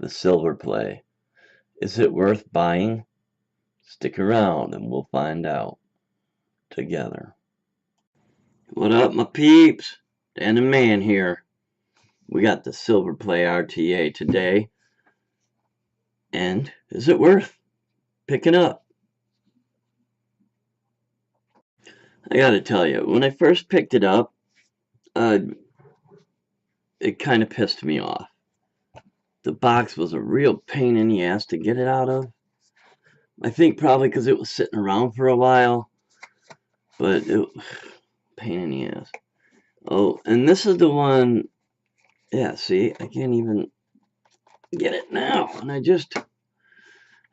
the SilverPlay. Is it worth buying? Stick around and we'll find out together. What up, my peeps? Dan and Man here. We got the SilverPlay RTA today. And is it worth picking up? I gotta tell you, when I first picked it up, it kind of pissed me off. The box was a real pain in the ass to get it out of. I think probably because it was sitting around for a while. But it pain in the ass. Oh, and this is the one. Yeah, see, I can't even get it now. And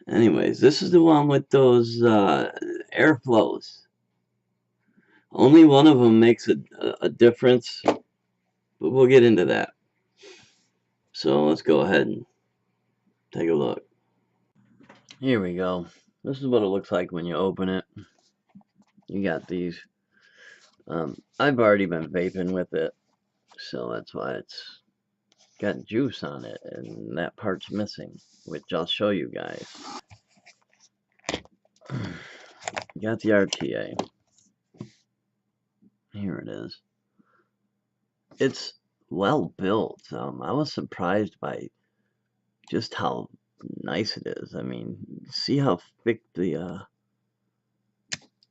anyways, this is the one with those airflows. Only one of them makes a difference, but we'll get into that. So let's go ahead and take a look. Here we go. This is what it looks like when you open it. You got these. I've already been vaping with it, so that's why it's got juice on it, and that part's missing, which I'll show you guys. You got the RTA. Here it is. It's well built. I was surprised by just how nice it is. I mean, see how thick the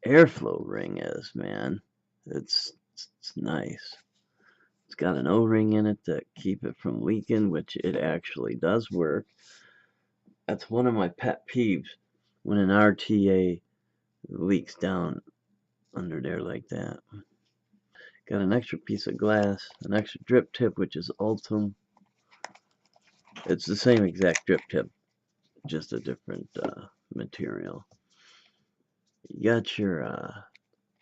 airflow ring is, man. It's nice. It's got an O-ring in it to keep it from leaking, which it actually does work. That's one of my pet peeves, when an RTA leaks down under there like that. Got an extra piece of glass, an extra drip tip, which is Ultim. It's the same exact drip tip, just a different material. You got your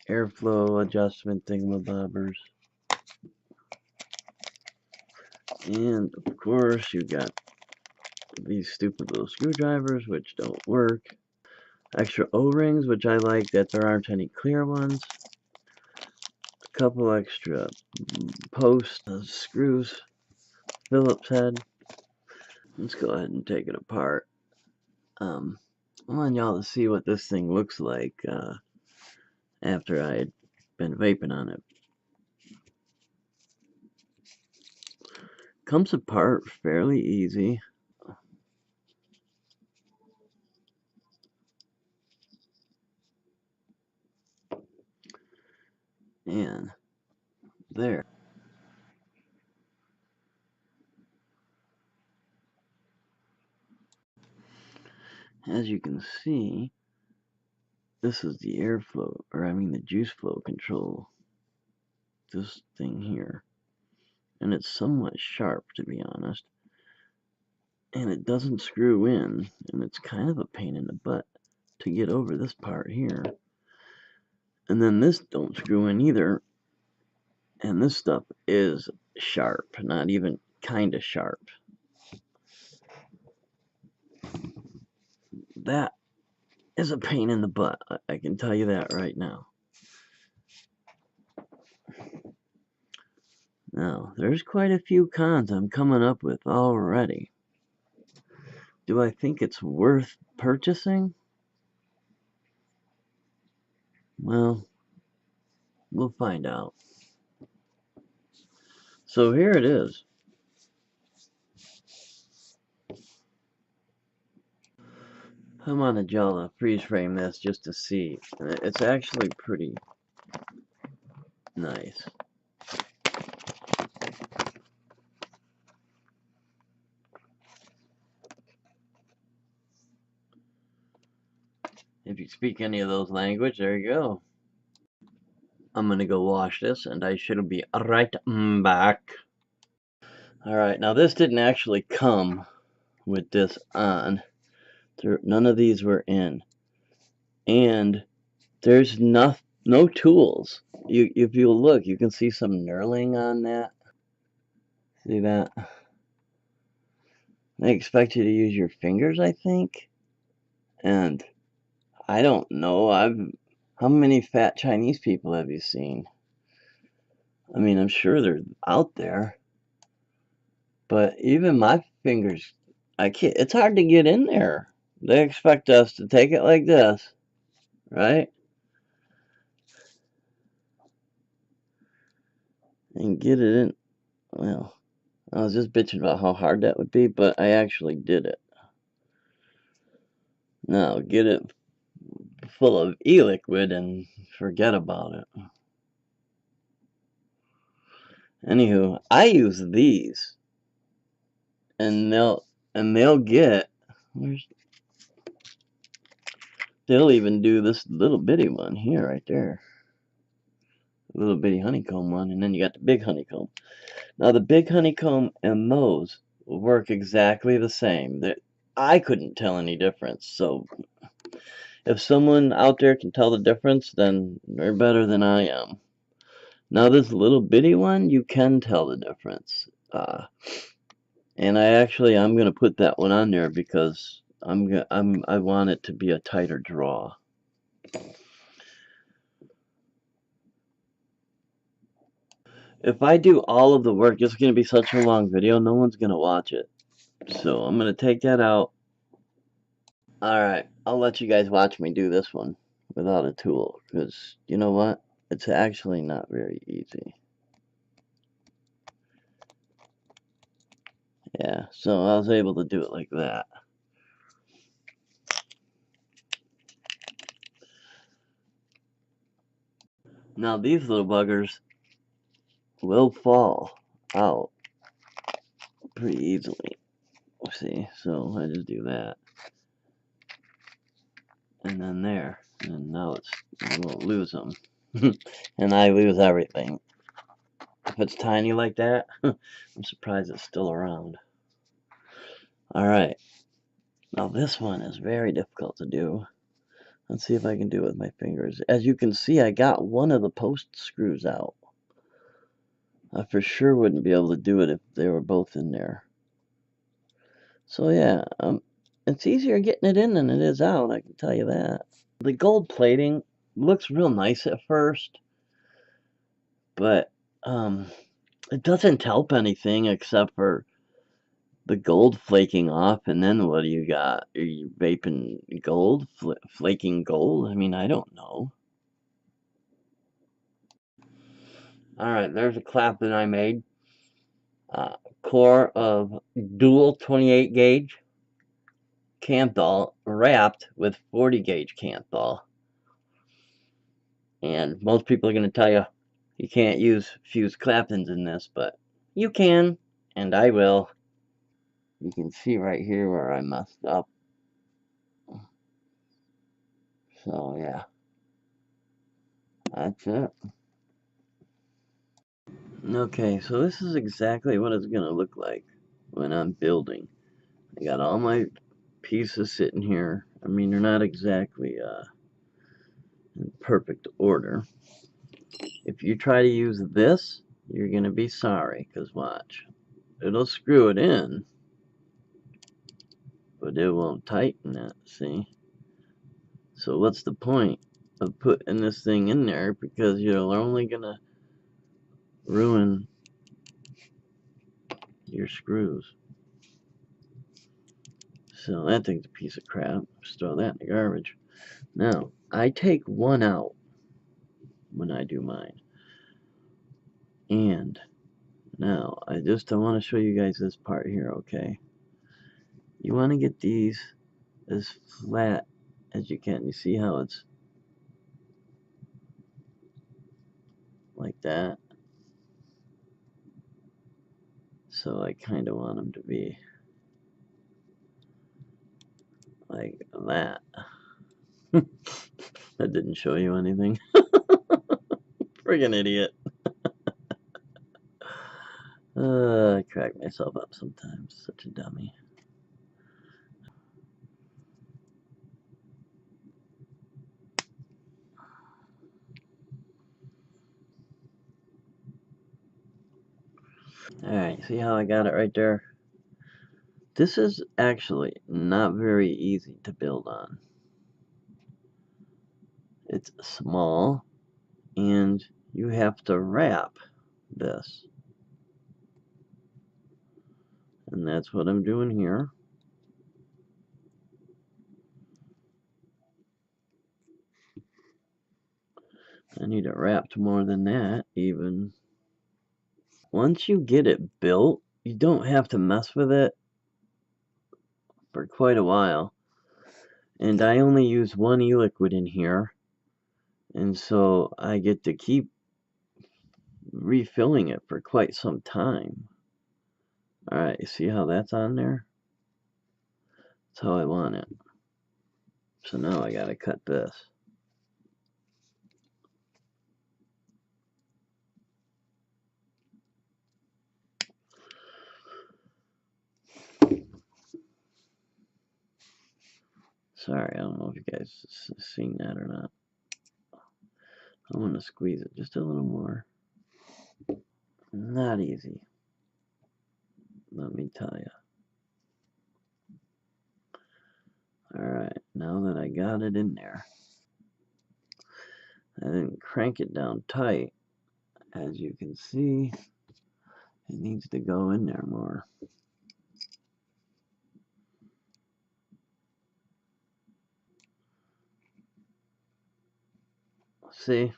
airflow adjustment thingamabobbers. And of course you got these stupid little screwdrivers which don't work. Extra O-rings, which I like that there aren't any clear ones. A couple extra posts, screws, Phillips head. Let's go ahead and take it apart. I want y'all to see what this thing looks like after I had been vaping on it. Comes apart fairly easy. And there. As you can see, this is the airflow, or I mean the juice flow control. This thing here. And it's somewhat sharp, to be honest. And it doesn't screw in, and it's kind of a pain in the butt to get over this part here. And then this don't screw in either. And this stuff is sharp, not even kind of sharp. That is a pain in the butt, I can tell you that right now. Now, there's quite a few cons I'm coming up with already. Do I think it's worth purchasing? Well, we'll find out. So here it is. I'm on a Jala freeze frame this just to see. It's actually pretty nice. If you speak any of those language, there you go. I'm gonna go wash this, and I should be right back. Alright, now this didn't actually come with this on. None of these were in. And there's no tools. If you look, you can see some knurling on that. See that? They expect you to use your fingers, I think. And I don't know. How many fat Chinese people have you seen? I mean, I'm sure they're out there. But even my fingers I can't, it's hard to get in there. They expect us to take it like this, right? And get it in. Well, I was just bitching about how hard that would be, but I actually did it. Now, get it full of e-liquid and forget about it. Anywho, I use these, and they'll get, they'll even do this little bitty one here, right there. Little bitty honeycomb one, and then you got the big honeycomb. Now the big honeycomb and those work exactly the same. I couldn't tell any difference. So if someone out there can tell the difference, then they're better than I am. Now this little bitty one, you can tell the difference. And I'm gonna put that one on there because I want it to be a tighter draw. If I do all of the work, it's going to be such a long video, no one's going to watch it. So I'm going to take that out. Alright, I'll let you guys watch me do this one without a tool, because you know what? It's actually not very easy. Yeah, so I was able to do it like that. Now these little buggers will fall out pretty easily. See, so I just do that. And then there. And now I won't lose them. And I lose everything. If it's tiny like that, I'm surprised it's still around. Alright. Now this one is very difficult to do. Let's see if I can do it with my fingers. As you can see, I got one of the post screws out. I for sure wouldn't be able to do it if they were both in there. So yeah, it's easier getting it in than it is out, I can tell you that. The gold plating looks real nice at first, but it doesn't help anything except for the gold flaking off, and then what do you got? Are you vaping gold? Flaking gold? I mean, I don't know. Alright, there's a clap that I made. Core of dual 28 gauge Canthal wrapped with 40 gauge Canthal. And most people are going to tell you you can't use fused claptons in this, but you can, and I will. You can see right here where I messed up. So yeah, that's it. Okay, so this is exactly what it's gonna look like when I'm building. I got all my pieces sitting here. I mean, they're not exactly in perfect order. If you try to use this, you're gonna be sorry, because watch. It'll screw it in, but it won't tighten it, see? So what's the point of putting this thing in there, because you're only gonna ruin your screws. So that thing's a piece of crap. Just throw that in the garbage. Now, I take one out when I do mine. And now, I want to show you guys this part here, okay? You want to get these as flat as you can. You see how it's like that? So I kind of want them to be like that. That didn't show you anything. Friggin' idiot. I crack myself up sometimes. Such a dummy. Alright, see how I got it right there? This is actually not very easy to build on. It's small, and you have to wrap this. And that's what I'm doing here. I need it wrapped more than that, even. Once you get it built, you don't have to mess with it for quite a while. And I only use one e-liquid in here, and so I get to keep refilling it for quite some time. Alright, you see how that's on there? That's how I want it. So now I gotta cut this. Sorry, I don't know if you guys seen that or not. I want to squeeze it just a little more. Not easy. Let me tell you. Alright, now that I got it in there, I didn't crank it down tight. As you can see, it needs to go in there more. See?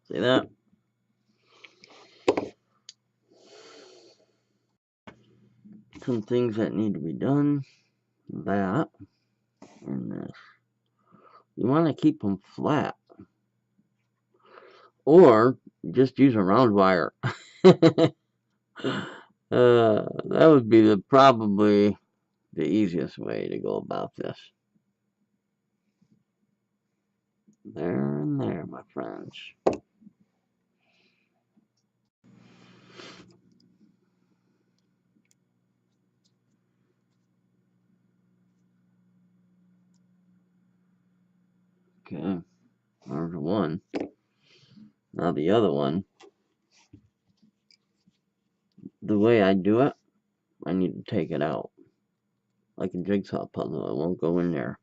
See that? Some things that need to be done. That. And this. You want to keep them flat. Or just use a round wire. That would be probably the easiest way to go about this. There and there, my friends. Okay, there's one. Now the other one, the way I do it, I need to take it out. Like a jigsaw puzzle, it won't go in there.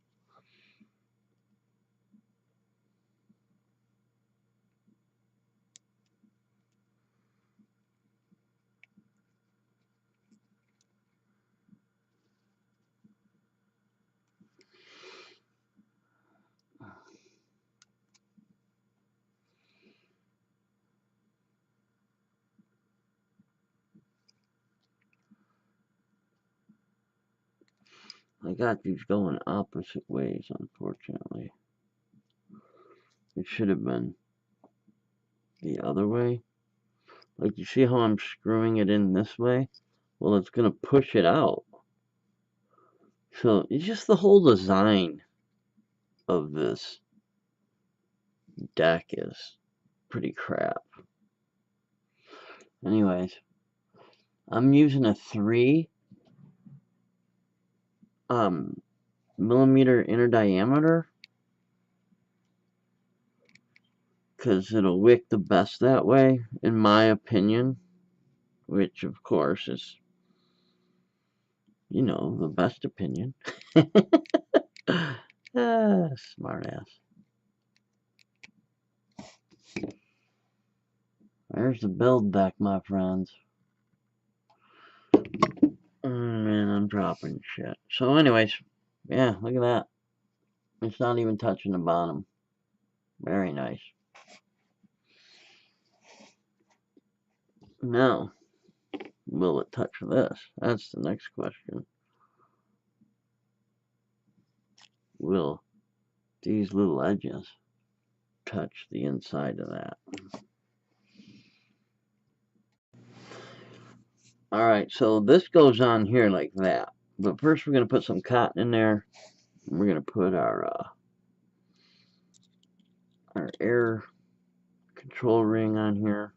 I got these going opposite ways, unfortunately. It should have been the other way. Like, you see how I'm screwing it in this way? Well, it's going to push it out. So, it's just the whole design of this deck is pretty crap. Anyways, I'm using a 3 millimeter inner diameter because it'll wick the best that way, in my opinion, which of course is, you know, the best opinion. Smart ass. There's the build deck, my friends. Man, I'm dropping shit. So anyways, yeah, look at that. It's not even touching the bottom. Very nice. Now, will it touch this? That's the next question. Will these little edges touch the inside of that? Alright, so this goes on here like that. But first we're going to put some cotton in there. And we're going to put our air control ring on here.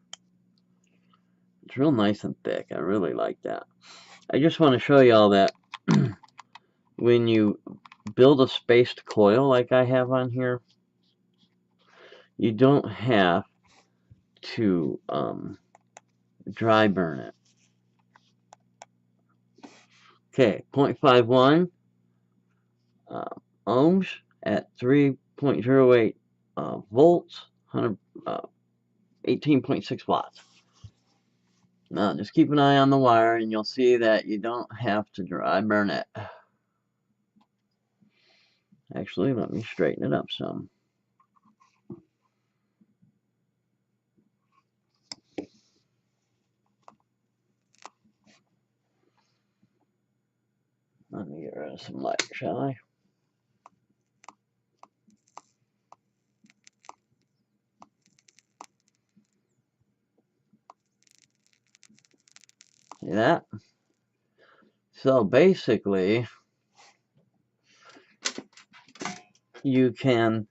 It's real nice and thick. I really like that. I just want to show you all that when you build a spaced coil like I have on here, you don't have to dry burn it. Okay, 0.51 ohms at 3.08 volts, 18.6 watts. Now just keep an eye on the wire and you'll see that you don't have to dry burn it. Actually, let me straighten it up some. rid of some light, shall I? See that? So basically, you can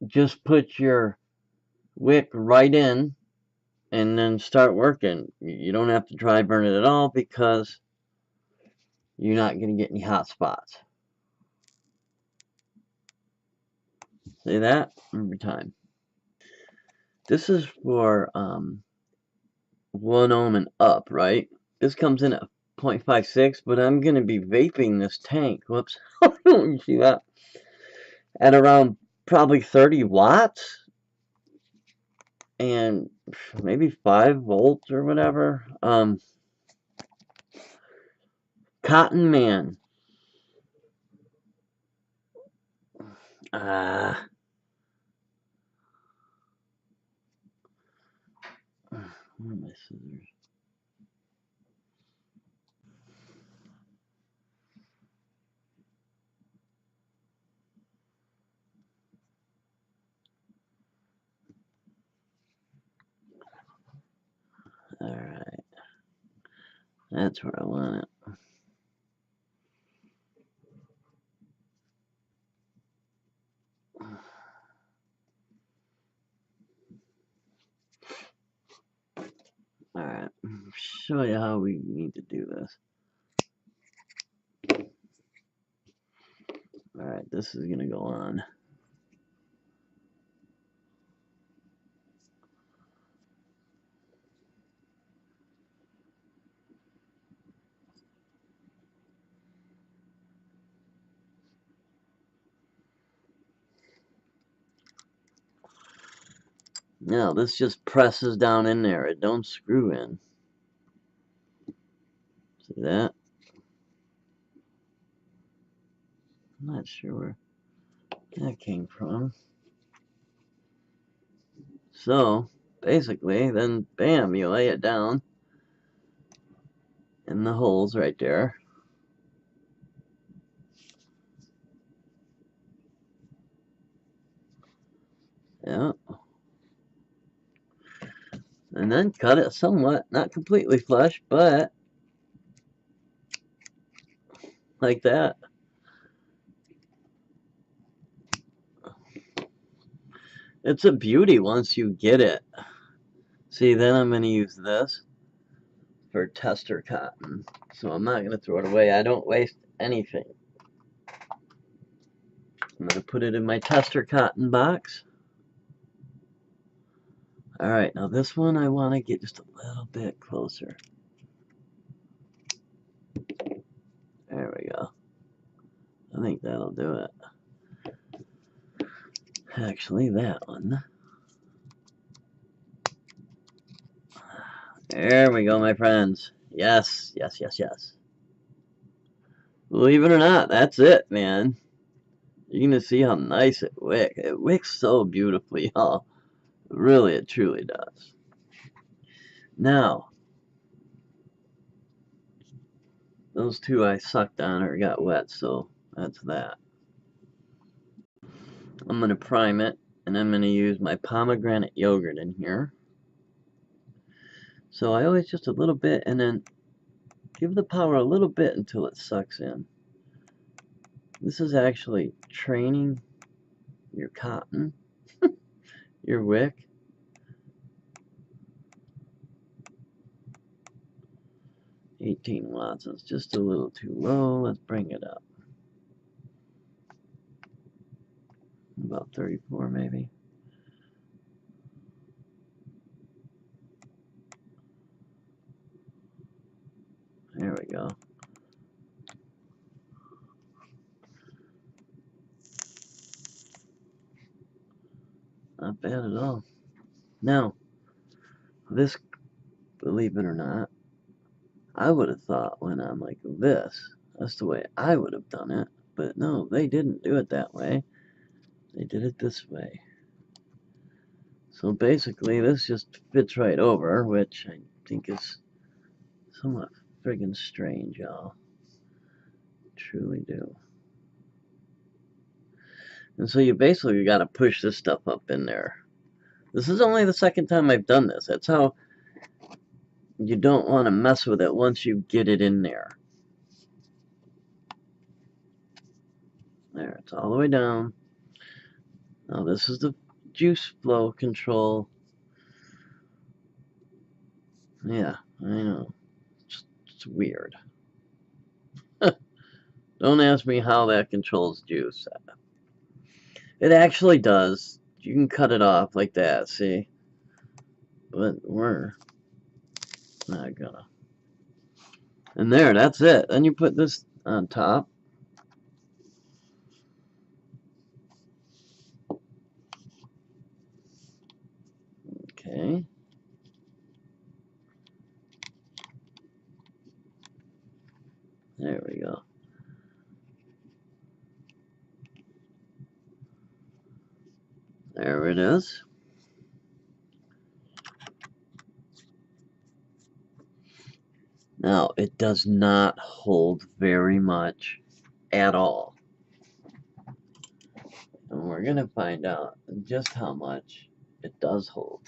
just put your wick right in and then start working. You don't have to dry burn it at all because you're not going to get any hot spots. See that? Every time. This is for 1 ohm and up, right? This comes in at 0.56, but I'm going to be vaping this tank. Whoops. You see that? At around probably 30 watts and maybe 5 volts or whatever. Cotton Man. Where are my scissors? Alright. That's where I want it. Alright. Show you how we need to do this. Alright, this is going to go on. Now, this just presses down in there. It don't screw in. See that? I'm not sure where that came from. So, basically, then bam, you lay it down in the holes right there. Yeah. And then cut it somewhat, not completely flush, but like that. It's a beauty once you get it. See, then I'm going to use this for tester cotton. So I'm not going to throw it away. I don't waste anything. I'm going to put it in my tester cotton box. Alright, now this one I want to get just a little bit closer. There we go. I think that'll do it. Actually, that one. There we go, my friends. Yes, yes, yes, yes. Believe it or not, that's it, man. You're going to see how nice it wicks. It wicks so beautifully, y'all. Really, it truly does. Now, those two I sucked on or got wet, so that's that. I'm going to prime it, and I'm going to use my pomegranate yogurt in here. So I always just a little bit, and then give the power a little bit until it sucks in. This is actually training your cotton, your wick. $18 watts, it's just a little too low. Let's bring it up. About 34 maybe. There we go. Not bad at all. Now, this, believe it or not, I would have thought when I'm like this, that's the way I would have done it. But no, they didn't do it that way. They did it this way. So basically, this just fits right over, which I think is somewhat friggin' strange, y'all. truly do. And so you basically got to push this stuff up in there. This is only the second time I've done this. That's how you don't want to mess with it once you get it in there. There, it's all the way down. Now this is the juice flow control. Yeah, I know. It's weird. Don't ask me how that controls juice. It actually does. You can cut it off like that, see? But we're not gonna. And there, that's it. Then you put this on top. Okay. There we go. There it is. Now, it does not hold very much at all. And we're going to find out just how much it does hold.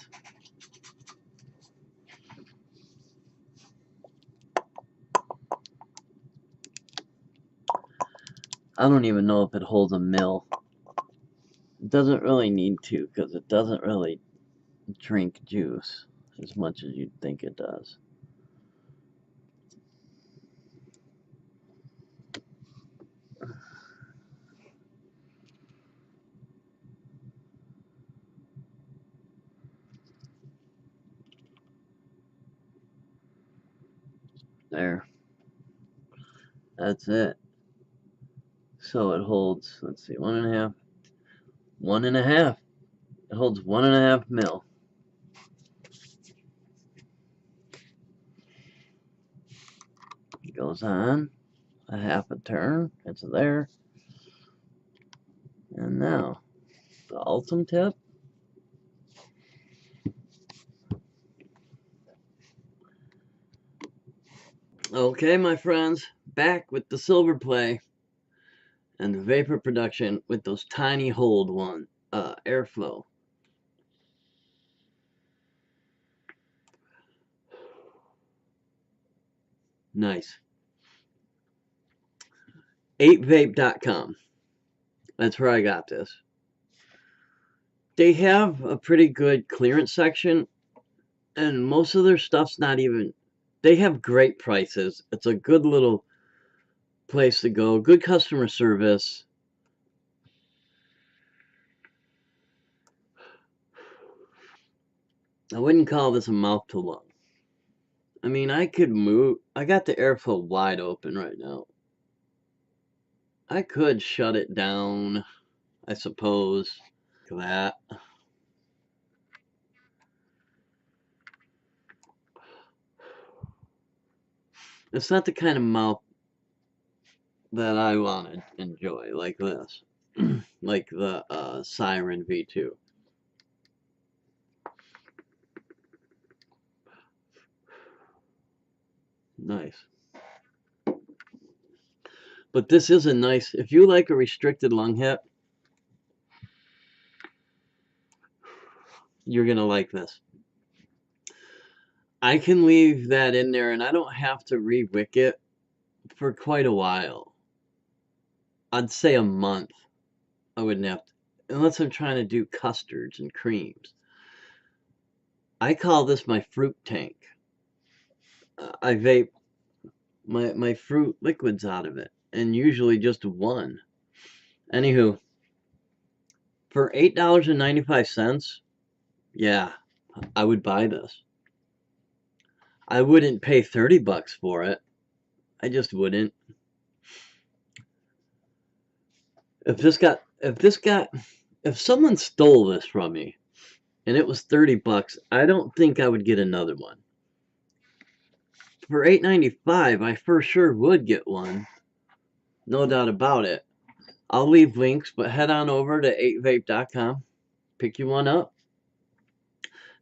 I don't even know if it holds a mil. It doesn't really need to because it doesn't really drink juice as much as you'd think it does. There. That's it. So it holds, let's see, 1.5. 1.5. It holds 1.5 mil. It goes on a half a turn. It's there. And now, the ultimate tip. Okay, my friends, back with the SilverPlay and the vapor production with those tiny hold airflow. Nice. 8vape.com. That's where I got this. They have a pretty good clearance section, and most of their stuff's not even. They have great prices. It's a good little place to go. Good customer service. I wouldn't call this a mouth to lung. I mean, I could move. I got the airflow wide open right now. I could shut it down, I suppose. Like that. It's not the kind of mouth that I want to enjoy, like this. Like the Siren V2. Nice. But this is a nice, if you like a restricted lung hit, you're going to like this. I can leave that in there and I don't have to re-wick it for quite a while. I'd say a month. I wouldn't have to, unless I'm trying to do custards and creams. I call this my fruit tank. I vape my fruit liquids out of it, and usually just one. Anywho, for $8.95, yeah, I would buy this. I wouldn't pay 30 bucks for it. I just wouldn't. If someone stole this from me and it was 30 bucks, I don't think I would get another one. For $8.95, I for sure would get one. No doubt about it. I'll leave links, but head on over to 8vape.com. Pick you one up.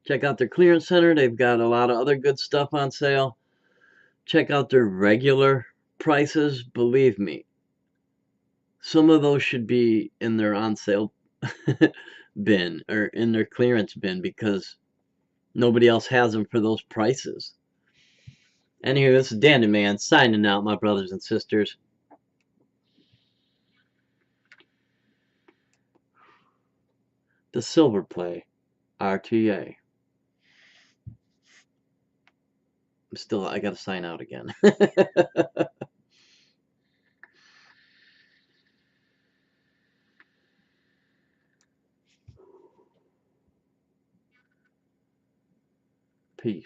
Check out their clearance center. They've got a lot of other good stuff on sale. Check out their regular prices. Believe me, Some of those should be in their on sale bin or in their clearance bin because nobody else has them for those prices. Anywho, this is Dandy Man signing out, my brothers and sisters. The SilverPlay RTA. I gotta sign out again. Peace.